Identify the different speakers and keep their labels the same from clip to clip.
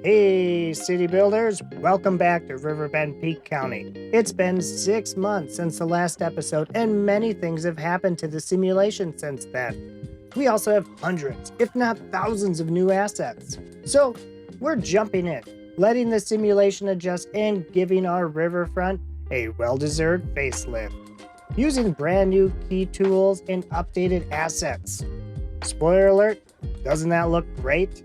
Speaker 1: Hey, city builders, welcome back to Riverbend Peak County. It's been 6 months since the last episode, and many things have happened to the simulation since then. We also have hundreds, if not thousands, of new assets. So, we're jumping in, letting the simulation adjust and giving our riverfront a well-deserved facelift, using brand new key tools and updated assets. Spoiler alert, doesn't that look great?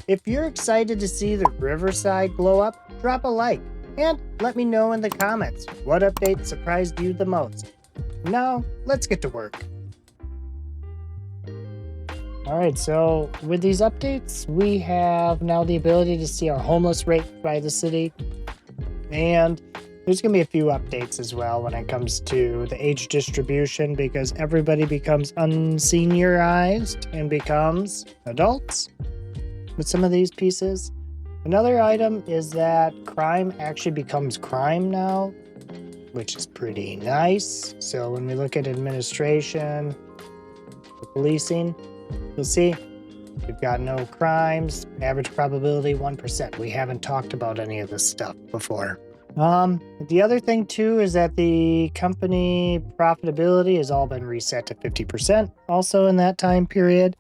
Speaker 1: If you're excited to see the riverside glow up, drop a like and let me know in the comments what update surprised you the most. Now, let's get to work. Alright, so with these updates, we have now the ability to see our homeless rate by the city. And there's going to be a few updates as well when it comes to the age distribution, because everybody becomes unseniorized and becomes adults with some of these pieces. Another item is that crime actually becomes crime now, which is pretty nice. So when we look at administration, policing, you'll see we've got no crimes, average probability 1%. We haven't talked about any of this stuff before. The other thing too is that the company profitability has all been reset to 50% also in that time period,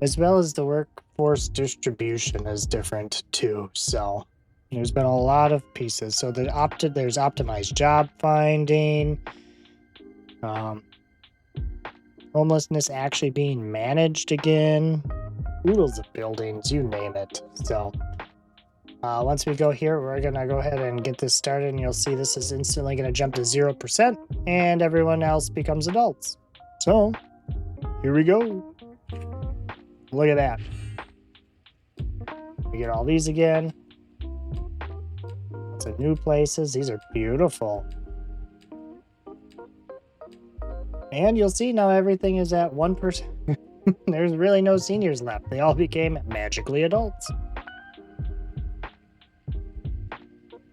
Speaker 1: as well as the workforce distribution is different too. So there's been a lot of pieces. So there's optimized job finding, homelessness actually being managed again, oodles of buildings, you name it. So once we go here, we're gonna go ahead and get this started, and you'll see this is instantly gonna jump to 0% and everyone else becomes adults. So here we go. Look at that. We get all these again. Lots of new places. These are beautiful. And you'll see now everything is at 1%. There's really no seniors left. They all became magically adults.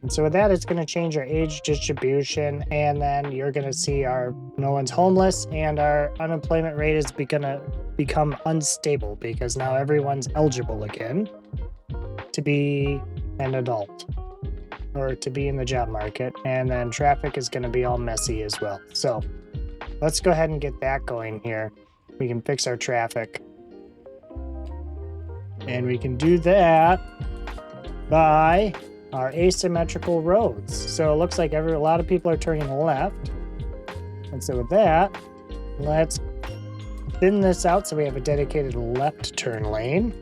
Speaker 1: And so with that, it's going to change our age distribution, and then you're going to see no one's homeless, and our unemployment rate is going to become unstable because now everyone's eligible again to be an adult or to be in the job market, and then traffic is going to be all messy as well. So let's go ahead and get that going here. We can fix our traffic, and we can do that by our asymmetrical roads. So it looks like a lot of people are turning left. And so with that, let's thin this out so we have a dedicated left turn lane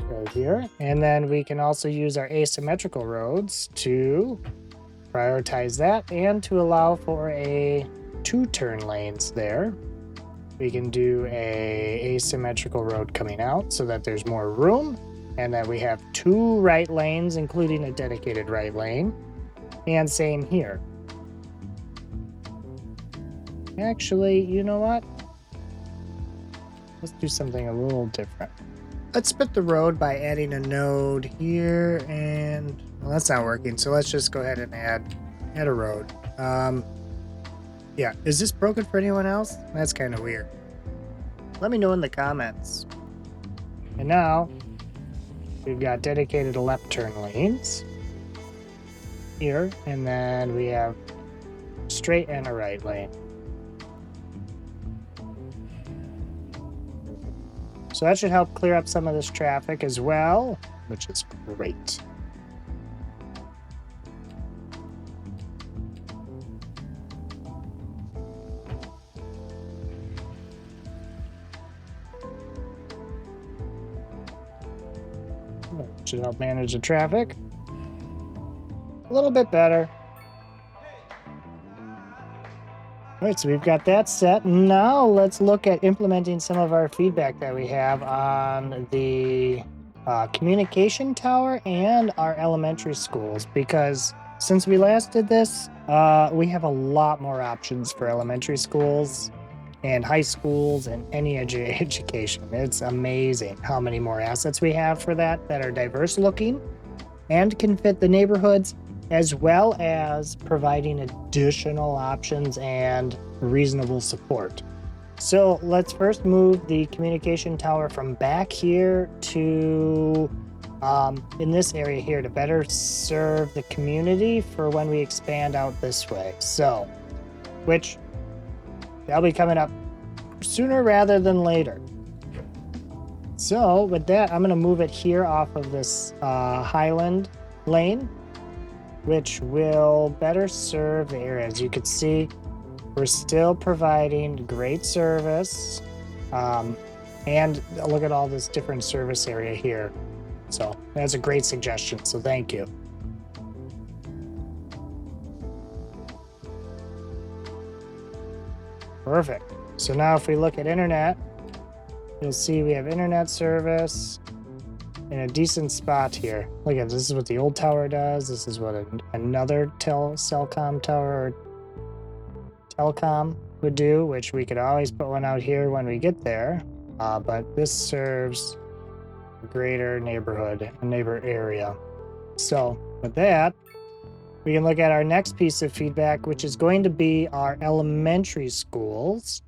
Speaker 1: right here. And then we can also use our asymmetrical roads to prioritize that and to allow for a 2 turn lanes there. We can do a asymmetrical road coming out so that there's more room, and that we have 2 right lanes, including a dedicated right lane. And same here. Actually, you know what? Let's do something a little different. Let's split the road by adding a node here, and well, that's not working. So let's just go ahead and add a road. Yeah, is this broken for anyone else? That's kind of weird. Let me know in the comments. And now we've got dedicated left turn lanes here, and then we have straight and a right lane. So that should help clear up some of this traffic as well, which is great. Should help manage the traffic a little bit better. All right, so we've got that set. Now let's look at implementing some of our feedback that we have on the communication tower and our elementary schools, because since we last did this, we have a lot more options for elementary schools and high schools and any education. It's amazing how many more assets we have for that are diverse looking and can fit the neighborhoods, as well as providing additional options and reasonable support. So let's first move the communication tower from back here to in this area here to better serve the community for when we expand out this way. So, which that'll be coming up sooner rather than later. So with that, I'm going to move it here off of this Highland lane, which will better serve the area. As you can see, we're still providing great service. And look at all this different service area here. So that's a great suggestion. So thank you. Perfect. So now if we look at internet, you'll see we have internet service in a decent spot here. Look at this is what the old tower does. This is what another Cellcom tower or telecom would do, which we could always put one out here when we get there. But this serves a greater neighborhood, a neighbor area. So with that, we can look at our next piece of feedback, which is going to be our elementary schools.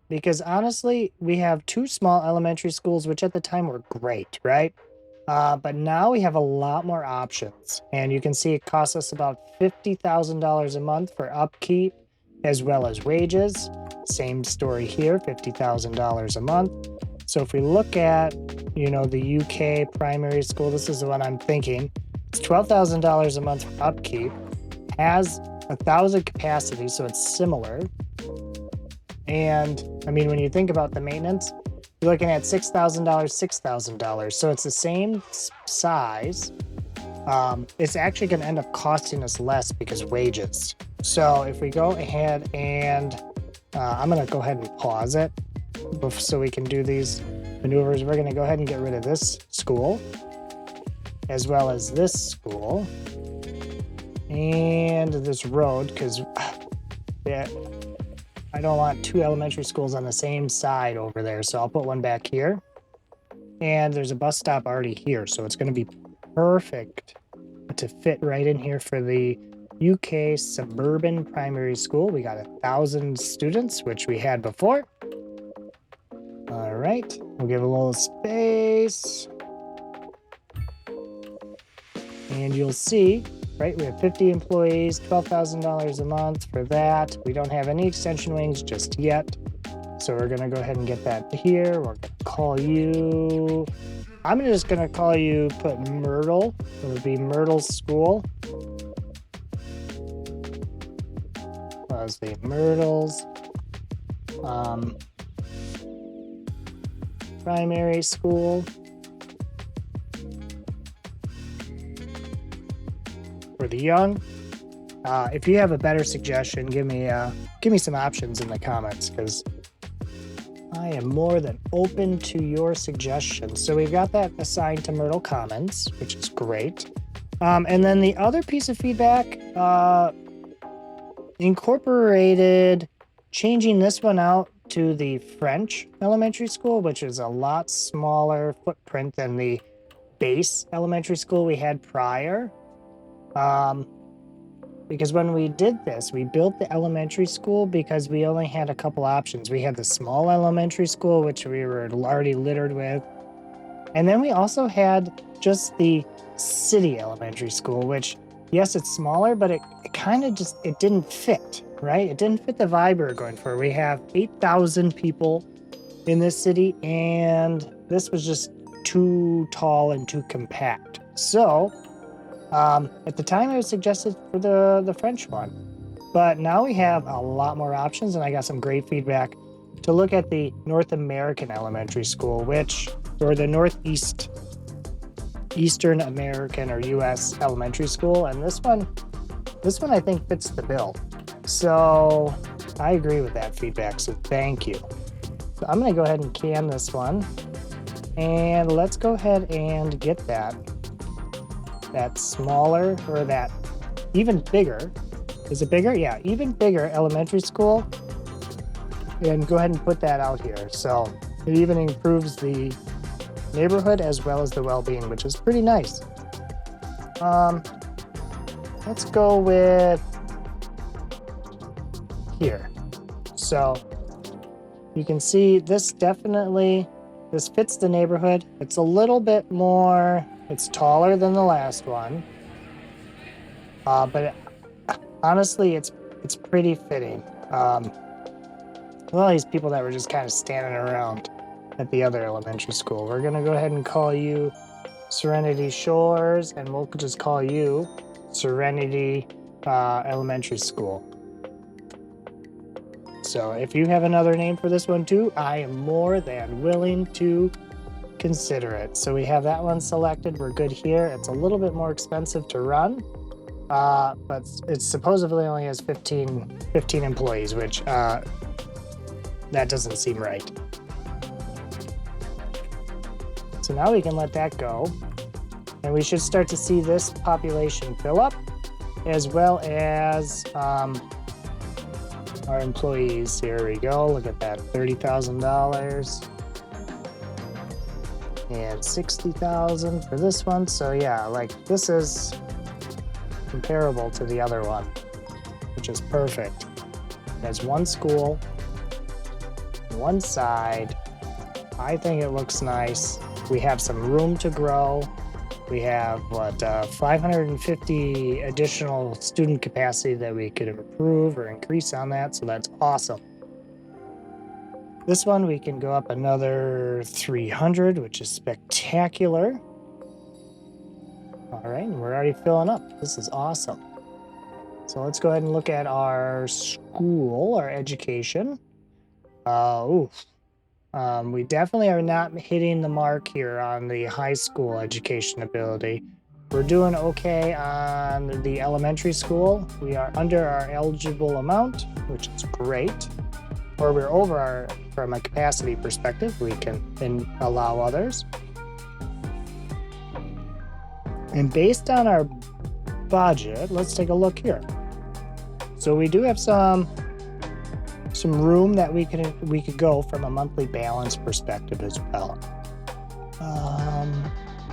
Speaker 1: Because honestly, we have 2 small elementary schools, which at the time were great, right? But now we have a lot more options. And you can see it costs us about $50,000 a month for upkeep as well as wages. Same story here, $50,000 a month. So if we look at, the UK primary school, this is the one I'm thinking. It's $12,000 a month for upkeep, has 1,000 capacity, so it's similar. And I mean, when you think about the maintenance, you're looking at $6,000, $6,000. So it's the same size. It's actually going to end up costing us less because wages. So if we go ahead and I'm going to go ahead and pause it so we can do these maneuvers. We're going to go ahead and get rid of this school as well as this school and this road because I don't want 2 elementary schools on the same side over there. So I'll put one back here. And there's a bus stop already here. So it's going to be perfect to fit right in here for the UK suburban primary school. We got 1,000 students, which we had before. All right. We'll give a little space. And you'll see, right, we have 50 employees, $12,000 a month for that. We don't have any extension wings just yet. So we're going to go ahead and get that here. We're going to call you, I'm just going to call you, put Myrtle. It would be Myrtle School. Let's see, Myrtle's primary school. For the young. If you have a better suggestion, give me some options in the comments because I am more than open to your suggestions. So we've got that assigned to Myrtle Commons, which is great. And then the other piece of feedback incorporated changing this one out to the French elementary school, which is a lot smaller footprint than the base elementary school we had prior. Because when we did this, we built the elementary school because we only had a couple options. We had the small elementary school, which we were already littered with. And then we also had just the city elementary school, which, yes, it's smaller, but it kind of just, it didn't fit, right? It didn't fit the vibe we were going for. We have 8,000 people in this city, and this was just too tall and too compact. So, at the time, it was suggested for the French one, but now we have a lot more options, and I got some great feedback to look at the North American elementary school, or the Eastern American or U.S. elementary school, and this one I think fits the bill. So I agree with that feedback, so thank you. So I'm going to go ahead and can this one, and let's go ahead and get that smaller, or that even bigger. Is it bigger? Yeah, even bigger elementary school. And go ahead and put that out here. So it even improves the neighborhood as well as the well-being, which is pretty nice. Let's go with here. So you can see this this fits the neighborhood. It's a little bit more, it's taller than the last one. But honestly, it's pretty fitting. All these people that were just kind of standing around at the other elementary school. We're gonna go ahead and call you Serenity Shores, and we'll just call you Serenity Elementary School. So if you have another name for this one too, I am more than willing to consider it. So we have that one selected. We're good here. It's a little bit more expensive to run, but it supposedly only has 15 employees, which that doesn't seem right. So now we can let that go, and we should start to see this population fill up, as well as our employees. Here we go. Look at that, $30,000 and $60,000 for this one. So yeah, like this is comparable to the other one, which is perfect. There's one school, one side. I think it looks nice. We have some room to grow. We have 550 additional student capacity that we could improve or increase on that, so that's awesome. This one we can go up another 300, which is spectacular. All right, and we're already filling up. This is awesome. So let's go ahead and look at our school, our education. We definitely are not hitting the mark here on the high school education ability. We're doing okay on the elementary school. We are under our eligible amount, which is great. Or we're over our, from a capacity perspective, we can then allow others. And based on our budget, let's take a look here. So we do have some room that we could go from a monthly balance perspective as well.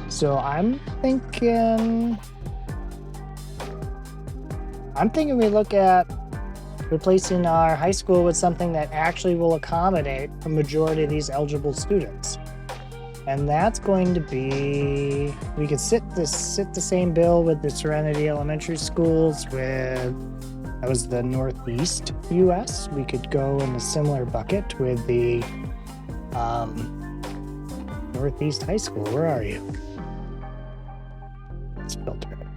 Speaker 1: So I'm thinking we look at replacing our high school with something that actually will accommodate a majority of these eligible students. And that's going to be, we could sit the same bill with the Serenity Elementary Schools with, that was the Northeast US. We could go in a similar bucket with the Northeast High School. Where are you? Let's filter it.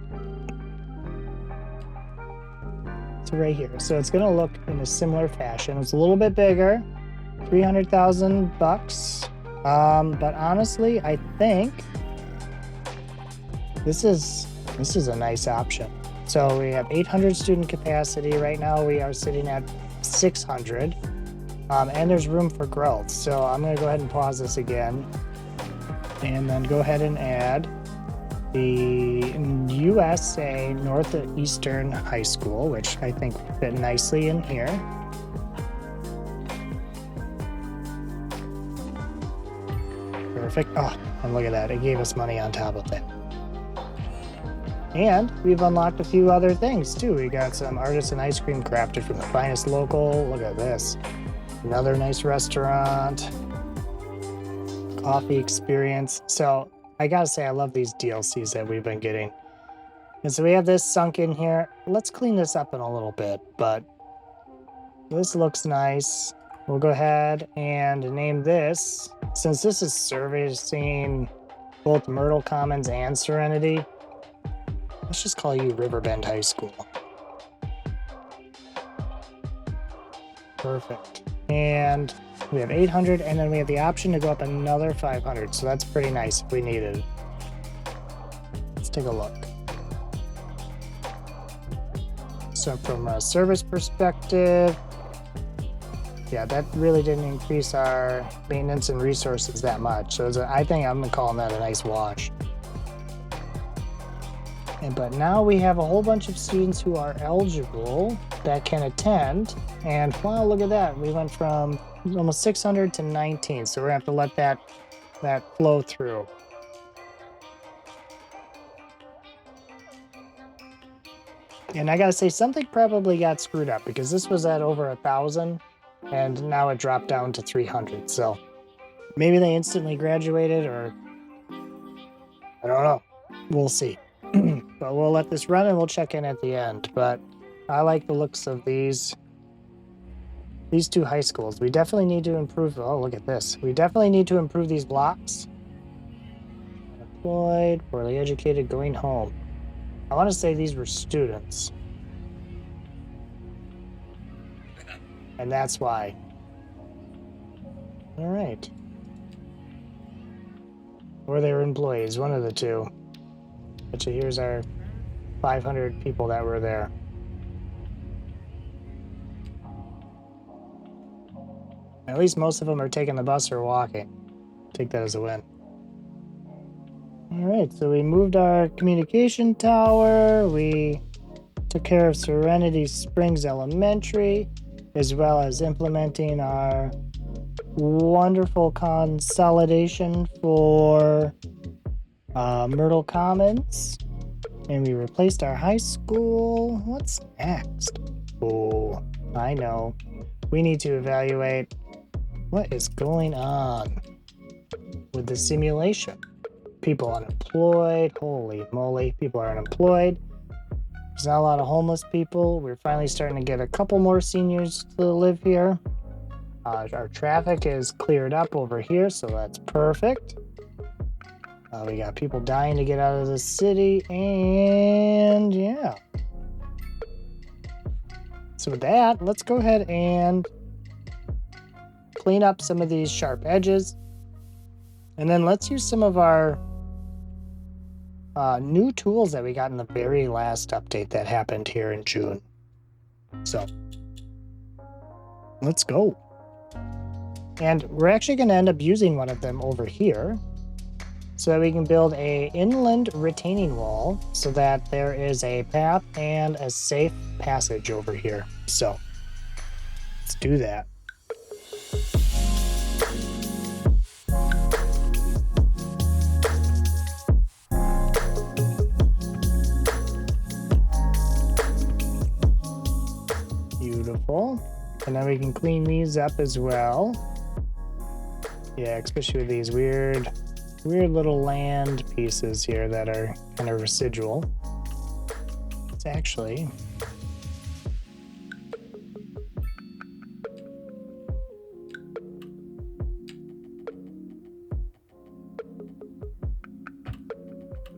Speaker 1: So right here. So it's going to look in a similar fashion. It's a little bit bigger, $300,000. But honestly, I think this is a nice option. So we have 800 student capacity. Right now we are sitting at 600, and there's room for growth. So I'm going to go ahead and pause this again, and then go ahead and add the USA Northeastern High School, which I think fit nicely in here. Perfect. Oh, and look at that. It gave us money on top of that. And we've unlocked a few other things too. We got some artisan ice cream crafted from the finest local. Look at this. Another nice restaurant. Coffee experience. So I gotta say, I love these DLCs that we've been getting. And so we have this sunk in here. Let's clean this up in a little bit, but this looks nice. We'll go ahead and name this, since this is servicing both Myrtle Commons and Serenity, let's just call you Riverbend High School. Perfect. And we have 800, and then we have the option to go up another 500. So that's pretty nice if we needed it. Let's take a look. So from a service perspective, yeah, that really didn't increase our maintenance and resources that much. So I think I'm calling that a nice wash. But now we have a whole bunch of students who are eligible that can attend. And wow, look at that. We went from almost 600 to 19. So we're gonna have to let that flow through. And I gotta say, something probably got screwed up because this was at over 1,000 and now it dropped down to 300. So maybe they instantly graduated, or I don't know. We'll see. But we'll let this run and we'll check in at the end. But I like the looks of these two high schools. We definitely need to improve. Oh, look at this. We definitely need to improve these blocks. Unemployed, poorly educated, going home. I want to say these were students. And that's why. All right. Or they were employees, one of the two. But here's our 500 people that were there. At least most of them are taking the bus or walking. Take that as a win. All right, so we moved our communication tower. We took care of Serenity Springs Elementary, as well as implementing our wonderful consolidation for Myrtle Commons. And we replaced our high school. What's next? Oh, I know. We need to evaluate what is going on with the simulation. People unemployed. Holy moly, people are unemployed. There's not a lot of homeless people. We're finally starting to get a couple more seniors to live here. Our traffic is cleared up over here, so that's perfect. We got people dying to get out of the city, and yeah. So with that, let's go ahead and clean up some of these sharp edges. And then let's use some of our new tools that we got in the very last update that happened here in June. So let's go. And we're actually going to end up using one of them over here so that we can build a inland retaining wall so that there is a path and a safe passage over here. So let's do that. Beautiful. And then we can clean these up as well. Yeah, especially with these weird little land pieces here that are kind of residual. It's actually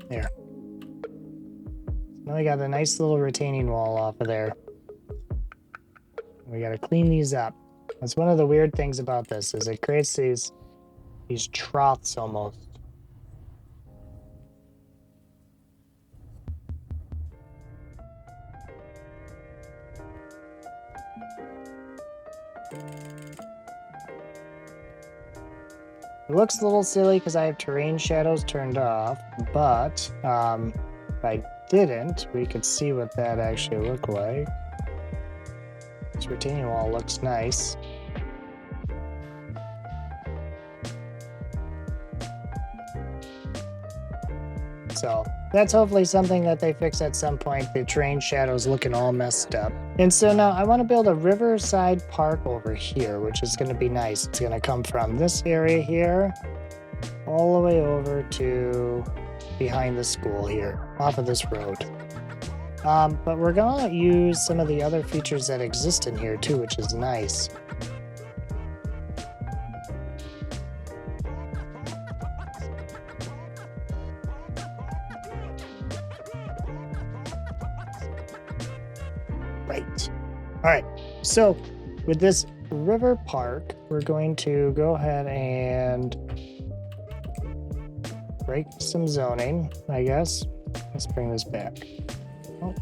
Speaker 1: there. Now we got a nice little retaining wall off of there. We got to clean these up. That's one of the weird things about this, is it creates these troughs almost. It looks a little silly because I have terrain shadows turned off, but if I didn't, we could see what that actually looked like. This retaining wall looks nice. So that's hopefully something that they fix at some point. The terrain shadows looking all messed up. And so now I want to build a riverside park over here, which is going to be nice. It's going to come from this area here all the way over to behind the school here, off of this road. But we're going to use some of the other features that exist in here too, which is nice. Right. All right. So with this river park, we're going to go ahead and break some zoning, I guess. Let's bring this back. Oh.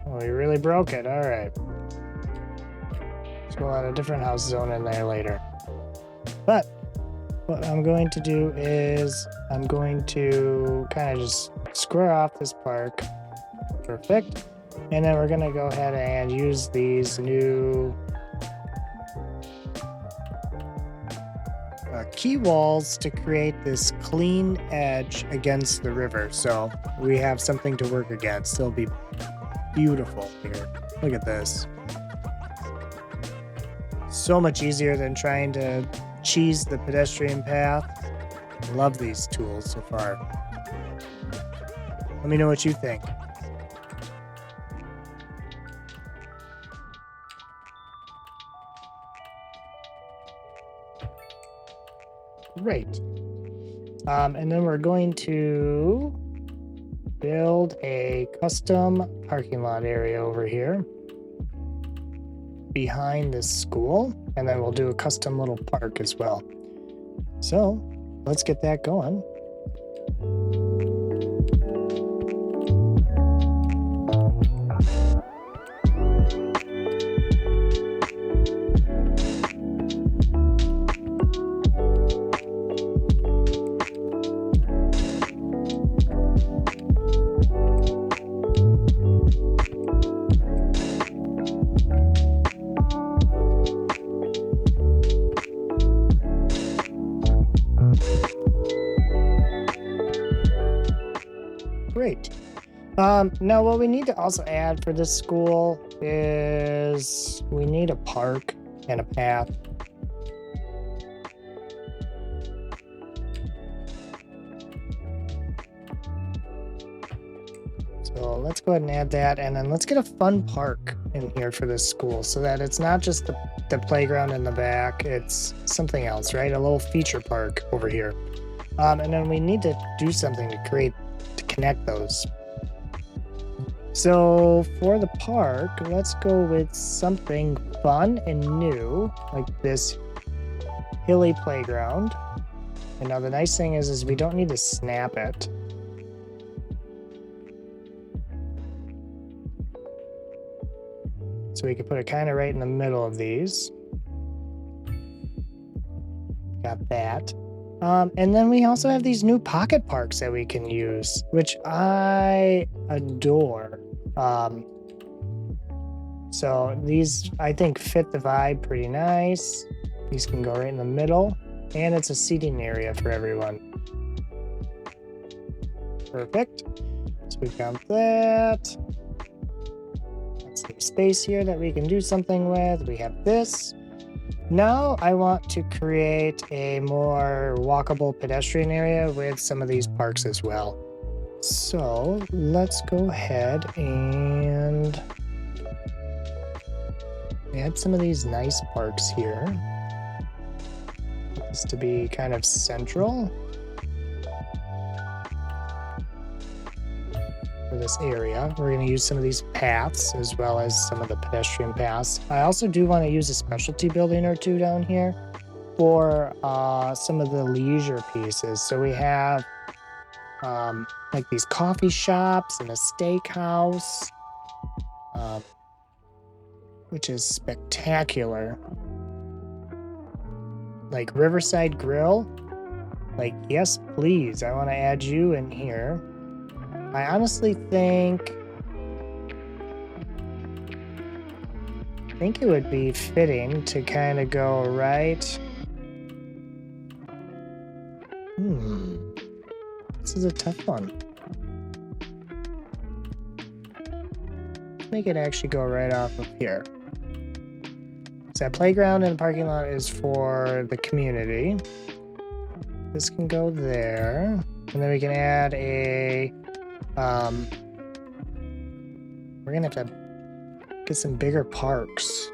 Speaker 1: Oh, we really broke it. All right. So we'll add a different house zone in there later. But what I'm going to do is I'm going to kind of just square off this park. Perfect. And then we're going to go ahead and use these new key walls to create this clean edge against the river. So we have something to work against. It'll be beautiful here. Look at this. So much easier than trying to cheese the pedestrian path. Love these tools so far. Let me know what you think. Great. And then we're going to build a custom parking lot area over here behind this school, and then we'll do a custom little park as well. So let's get that going. Great. Now what we need to also add for this school is we need a park and a path. So let's go ahead and add that, and then let's get a fun park in here for this school so that it's not just the playground in the back, it's something else, right? A little feature park over here. And then we need to do something to connect those. So for the park, let's go with something fun and new, like this hilly playground. And now the nice thing is we don't need to snap it. So we can put it kind of right in the middle of these. Got that. And then we also have these new pocket parks that we can use, which I adore. So these, I think, fit the vibe pretty nice. These can go right in the middle, and it's a seating area for everyone. Perfect. So we've got that. Got some space here that we can do something with. We have this. Now I want to create a more walkable pedestrian area with some of these parks as well. So let's go ahead and add some of these nice parks here. This to be kind of central for this area. We're going to use some of these paths as well as some of the pedestrian paths. I also do want to use a specialty building or two down here for some of the leisure pieces. So we have like these coffee shops and a steakhouse, which is spectacular. Like Riverside Grill. Like, yes, please. I want to add you in here. I honestly think it would be fitting to kind of go right. This is a tough one. Let's make it actually go right off of here. So that playground and parking lot is for the community. This can go there. And then we can add a we're gonna have to get some bigger parks.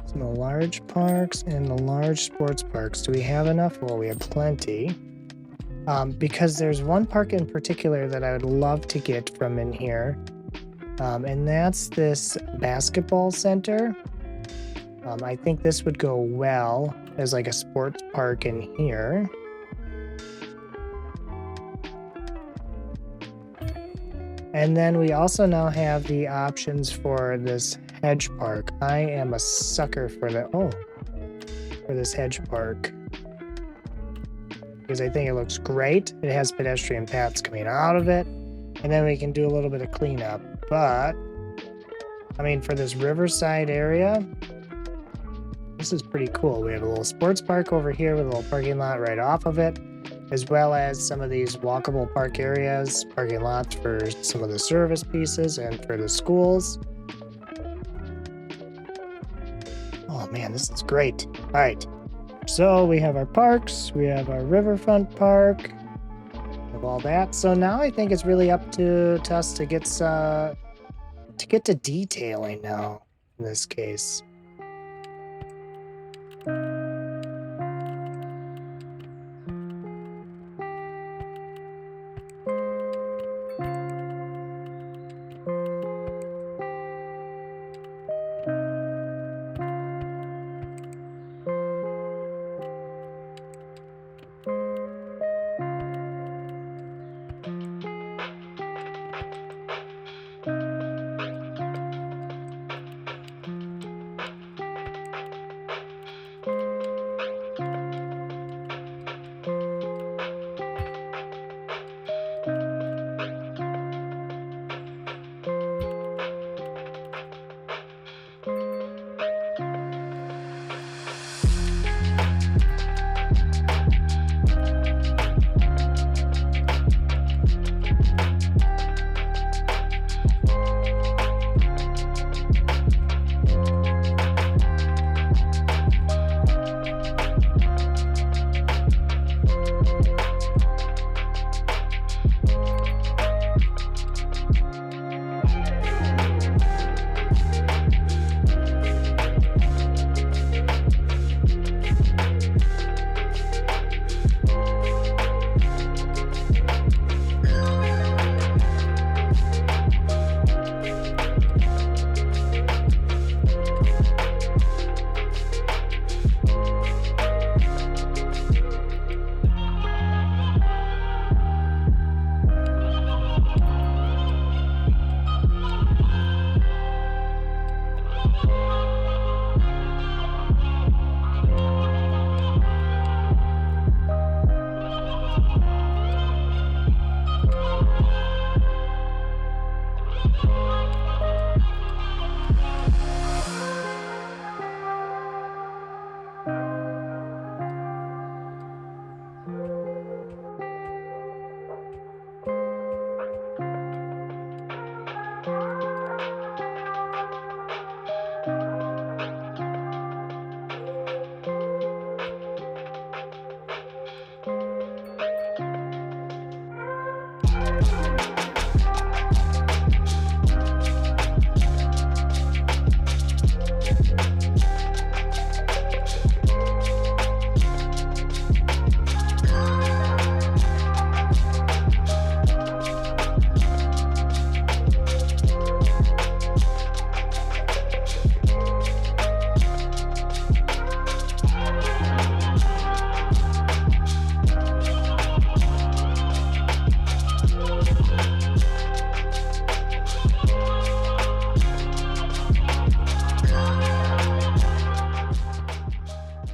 Speaker 1: Some of the large parks and the large sports parks. Do we have enough? Well, we have plenty. Because there's one park in particular that I would love to get from in here. And that's this basketball center. I think this would go well as like a sports park in here. And then we also now have the options for this hedge park. I am a sucker for this hedge park. Because I think it looks great. It has pedestrian paths coming out of it. And then we can do a little bit of cleanup. But, I mean, for this riverside area, This is pretty cool. We have a little sports park over here with a little parking lot right off of it, as well as some of these walkable park areas, parking lots for some of the service pieces and for the schools. Oh man, this is great. All right. So we have our parks, we have our riverfront park, of all that. So now I think it's really up to us to get to detailing now in this case.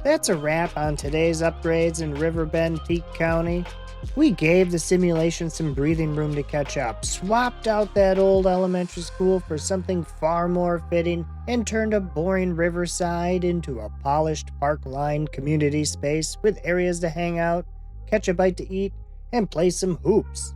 Speaker 1: That's a wrap on today's upgrades in Riverbend Peak County. We gave the simulation some breathing room to catch up, swapped out that old elementary school for something far more fitting, and turned a boring riverside into a polished park-lined community space with areas to hang out, catch a bite to eat, and play some hoops.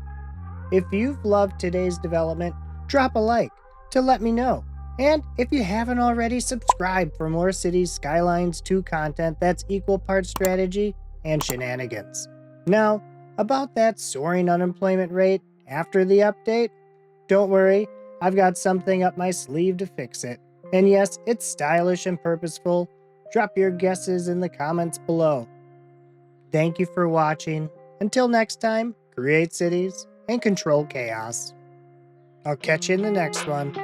Speaker 1: If you've loved today's development, drop a like to let me know. And if you haven't already, subscribe for more Cities Skylines 2 content that's equal parts strategy and shenanigans. Now, about that soaring unemployment rate after the update, don't worry, I've got something up my sleeve to fix it. And yes, it's stylish and purposeful. Drop your guesses in the comments below. Thank you for watching. Until next time, create cities and control chaos. I'll catch you in the next one.